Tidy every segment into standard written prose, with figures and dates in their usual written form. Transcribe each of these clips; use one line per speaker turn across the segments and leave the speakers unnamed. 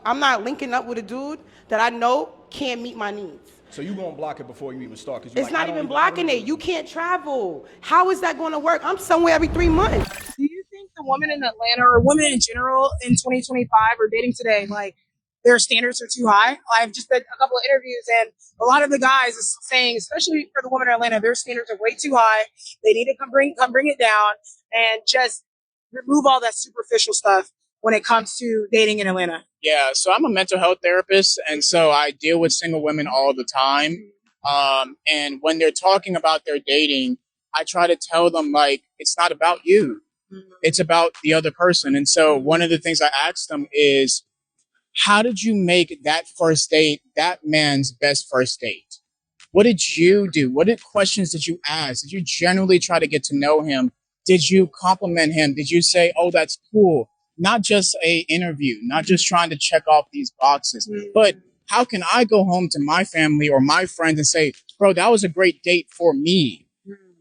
I'm not linking up with a dude that I know can't meet my needs.
So you gonna block it before you even start? Cause
It's not even blocking it. You can't travel. How is that going to work? I'm somewhere every 3 months.
Do you think the women in Atlanta or women in general in 2025 or dating today, like their standards are too high? I've just did a couple of interviews and a lot of the guys is saying, especially for the women in Atlanta, their standards are way too high. They need to come bring it down and just remove all that superficial stuff when it comes to dating in Atlanta.
Yeah, so I'm a mental health therapist, and so I deal with single women all the time. And when they're talking about their dating, I try to tell them, like, it's not about you. It's about the other person. And so one of the things I asked them is, how did you make that first date that man's best first date? What did you do? What questions did you ask? Did you generally try to get to know him? Did you compliment him? Did you say, oh, that's cool? Not just a interview, not just trying to check off these boxes, but how can I go home to my family or my friends and say, bro, that was a great date for me?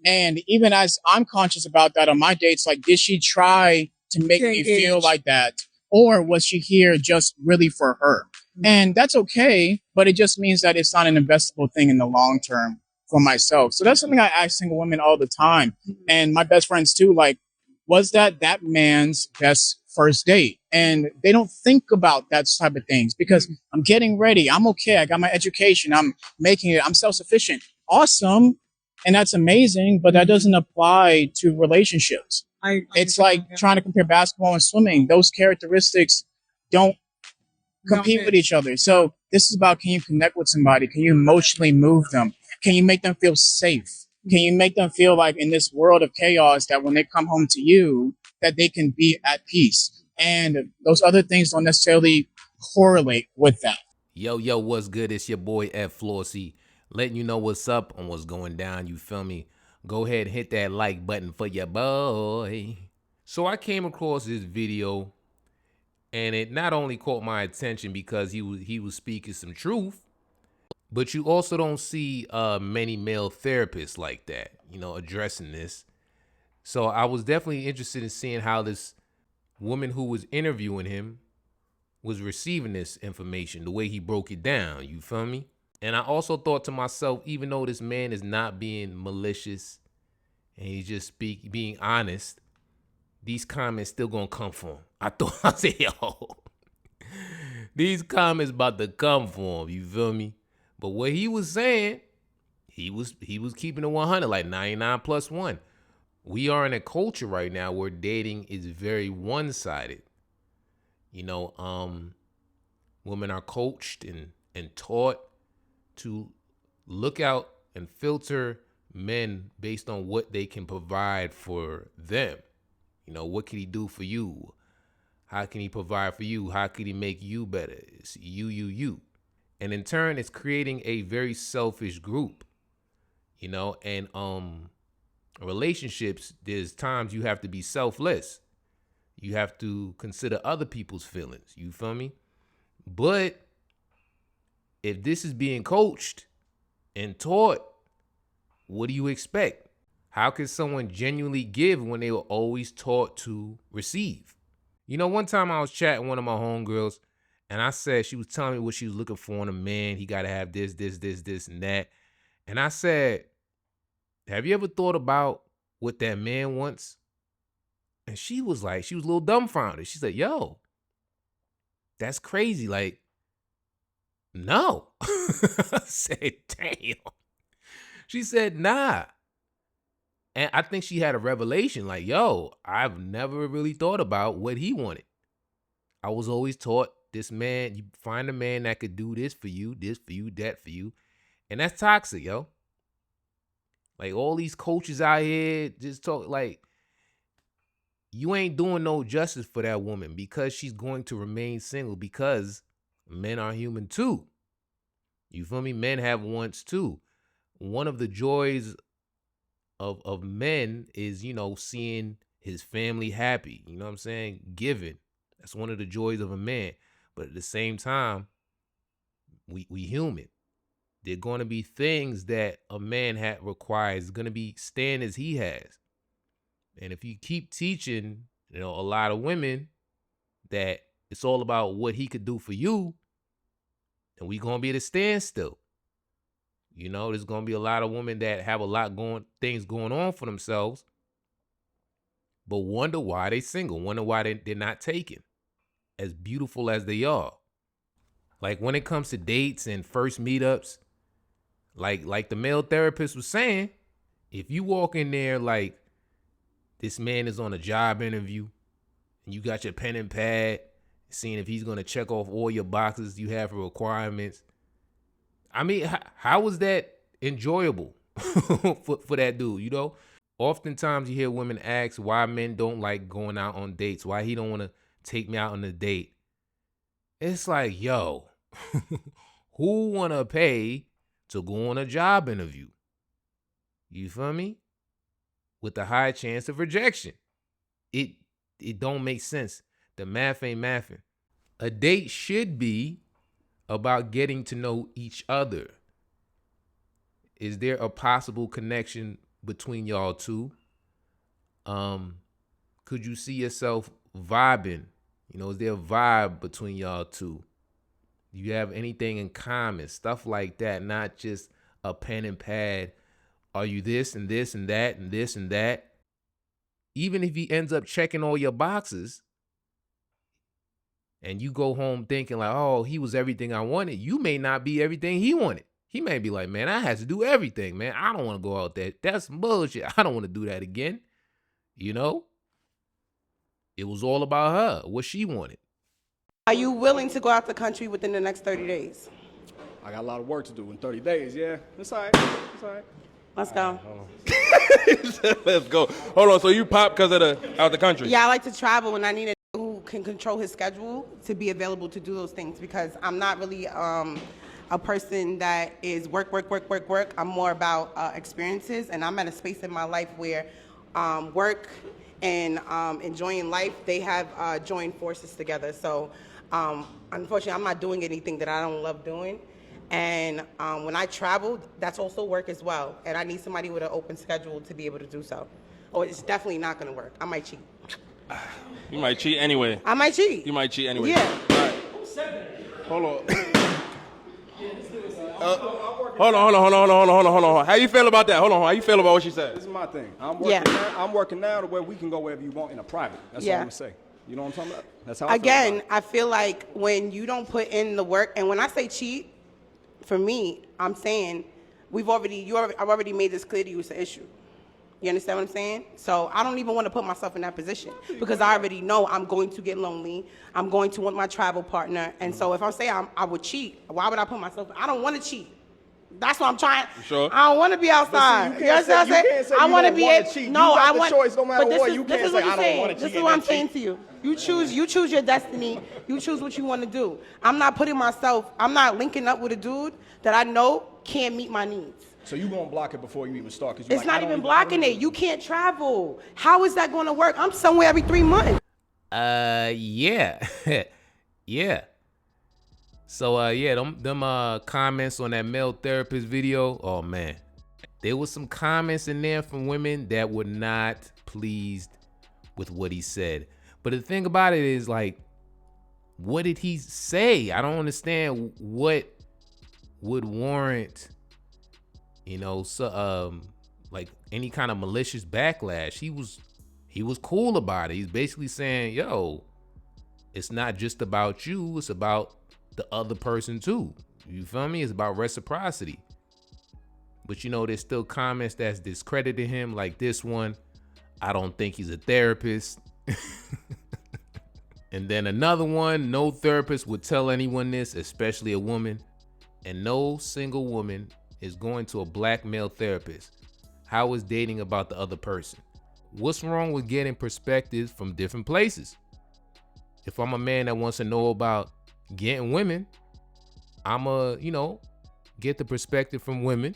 And even as I'm conscious about that on my dates, like, did she try to make me feel like that? Or was she here just really for her? And that's okay, but it just means that it's not an investable thing in the long term for myself. So that's something I ask single women all the time. And my best friends too, like, was that man's best first date? And they don't think about that type of things because I'm getting ready. I'm okay. I got my education. I'm making it. I'm self-sufficient. Awesome. And that's amazing, but that doesn't apply to relationships. It's like trying to compare basketball and swimming. Those characteristics don't compete with each other. So this is about, can you connect with somebody? Can you emotionally move them? Can you make them feel safe? Can you make them feel like in this world of chaos that when they come home to you, that they can be at peace? And those other things don't necessarily correlate with that.
Yo, what's good? It's your boy F Flossy, letting you know what's up and what's going down. You feel me? Go ahead and hit that like button for your boy. So I came across this video, and it not only caught my attention because he was speaking some truth, but you also don't see many male therapists like that, addressing this. So I was definitely interested in seeing how this woman who was interviewing him was receiving this information, the way he broke it down. You feel me? And I also thought to myself, even though this man is not being malicious and he's just being honest, these comments still gonna come for him. I said, yo, these comments about to come for him. You feel me? But what he was saying, he was keeping it 100, like 99 plus 1. We are in a culture right now where dating is very one-sided. Women are coached and taught to look out and filter men based on what they can provide for them. What can he do for you? How can he provide for you? How can he make you better? It's you. And in turn, it's creating a very selfish group, and relationships, there's times you have to be selfless. You have to consider other people's feelings. You feel me? But if this is being coached and taught, what do you expect? How can someone genuinely give when they were always taught to receive? One time I was chatting with one of my homegirls, and I said, she was telling me what she was looking for in a man. He got to have this, and that. And I said, have you ever thought about what that man wants? And she was a little dumbfounded. She said, yo, that's crazy. Like, no. I said, damn. She said, nah. And I think she had a revelation like, yo, I've never really thought about what he wanted. I was always taught this man, you find a man that could do this for you, that for you. And that's toxic, yo. Like, all these coaches out here just talk like, you ain't doing no justice for that woman because she's going to remain single, because men are human too. You feel me? Men have wants too. One of the joys of men is, seeing his family happy. You know what I'm saying? Giving. That's one of the joys of a man. But at the same time, we human. There are going to be things that a man requires, going to be standards he has. And if you keep teaching, a lot of women that it's all about what he could do for you, then we gonna be at a standstill. You know, there's gonna be a lot of women that have a lot things going on for themselves, but wonder why they single, wonder why they're not taken, as beautiful as they are. Like when it comes to dates and first meetups, like the male therapist was saying, if you walk in there like this man is on a job interview and you got your pen and pad, seeing if he's gonna check off all your boxes you have for requirements. I mean, how is that enjoyable for that dude, you know? Oftentimes you hear women ask why men don't like going out on dates, why he don't want to take me out on a date. It's like, yo, who want to pay to go on a job interview? You feel me? With the high chance of rejection. It don't make sense. The math ain't mathing. A date should be about getting to know each other. Is there a possible connection between y'all two? Could you see yourself vibing? You know, is there a vibe between y'all two? Do you have anything in common? Stuff like that, not just a pen and pad. Are you this and this and that and this and that? Even if he ends up checking all your boxes and you go home thinking like, oh, he was everything I wanted, you may not be everything he wanted. He may be like, man, I had to do everything, man. I don't want to go out there. That's some bullshit. I don't want to do that again. You know? It was all about her, what she wanted.
Are you willing to go out the country within the next 30 days?
I got a lot of work to do in 30 days, yeah. It's all right. It's all right.
Let's go.
Let's go. Hold on. So you pop because of out the country?
Yeah, I like to travel, and I need a who can control his schedule to be available to do those things, because I'm not really a person that is work. I'm more about experiences, and I'm at a space in my life where work and enjoying life, they have joined forces together. So unfortunately, I'm not doing anything that I don't love doing. And when I travel, that's also work as well. And I need somebody with an open schedule to be able to do so. Or it's definitely not going to work. I might cheat.
You might cheat anyway.
I might cheat.
You might cheat anyway.
Yeah.
All right. Hold on. Hold on. How you feel about that? Hold on. How you feel about what she said?
This is my thing. I'm working now to where we can go wherever you want in a private. That's all I'm going to say. You know what I'm talking about? That's how I feel about it.
I feel like when you don't put in the work, and when I say cheat, for me, I'm saying I've already made this clear to you, it's an issue. You understand what I'm saying? So I don't even want to put myself in that position, because I already know I'm going to get lonely. I'm going to want my travel partner. And so if I say I would cheat, why would I put myself? I don't want to cheat. That's what I'm trying.
Sure.
I don't want to be outside.
You understand what I'm saying?
I want to be able.
Cheat.
No,
I
I want.
choice no matter
but
what. You can't say I don't want to cheat.
This is what I'm saying to you. You choose your destiny. You choose what you want to do. I'm not linking up with a dude that I know can't meet my needs.
So you gonna block it before you even start? Cause
It's not even blocking it. You can't travel. How is that going to work? I'm somewhere every 3 months.
Yeah. Yeah. So them comments on that male therapist video, oh man. There was some comments in there from women that were not pleased with what he said. But the thing about it is, like, what did he say? I don't understand what would warrant, like any kind of malicious backlash. He was cool about it. He's basically saying, yo, it's not just about you, it's about the other person too. You feel me? It's about reciprocity. But there's still comments that's discrediting him, like this one. I don't think he's a therapist. And then another one, no therapist would tell anyone this, especially a woman. And no single woman is going to a black male therapist. How is dating about the other person? What's wrong with getting perspectives from different places? If I'm a man that wants to know about getting women, I'm get the perspective from women.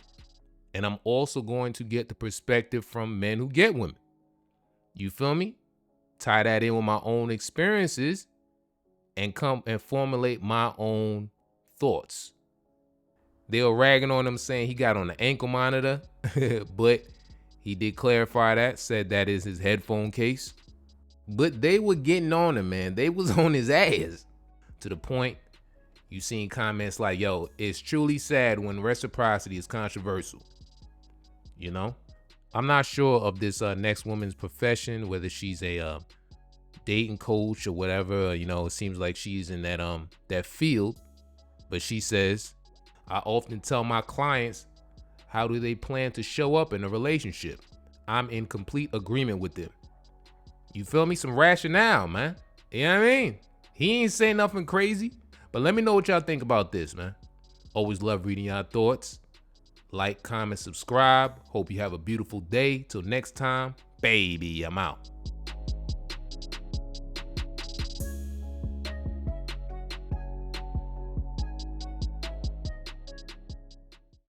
And I'm also going to get the perspective from men who get women. You feel me? Tie that in with my own experiences and come and formulate my own thoughts. They were ragging on him saying he got on the ankle monitor, but he did clarify that, said that is his headphone case. But they were getting on him, man. They was on his ass. To the point, you seen comments like, yo, it's truly sad when reciprocity is controversial. You know? I'm not sure of this next woman's profession, whether she's a dating coach or whatever. You know, it seems like she's in that field. But she says, I often tell my clients, how do they plan to show up in a relationship? I'm in complete agreement with them. You feel me? Some rationale, man. You know what I mean? He ain't saying nothing crazy. But let me know what y'all think about this, man. Always love reading y'all thoughts. Like, comment, subscribe. Hope you have a beautiful day. Till next time, baby, I'm out.